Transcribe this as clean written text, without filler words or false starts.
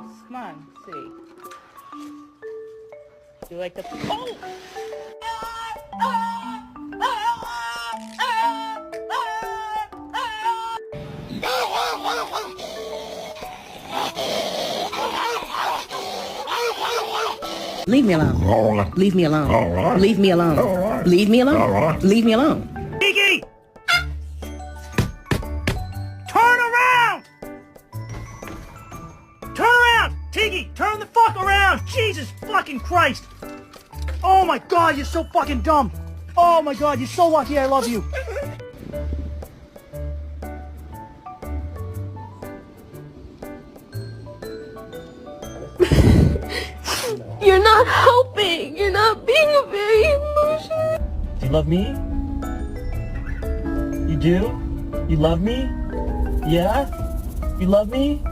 else. Come on, let's see. You like the... Oh! Leave me alone. All right. Leave me alone. All right. Leave me alone. All right. Leave me alone. All right. Leave me alone. Iggy! Turn around! Turn around! Tiggy, turn the fuck around! Jesus fucking Christ! Oh my god, you're so fucking dumb! Oh my god, you're so lucky I love you! You're not helping. You're not being very emotional. Do you love me? You do? You love me? Yeah? You love me?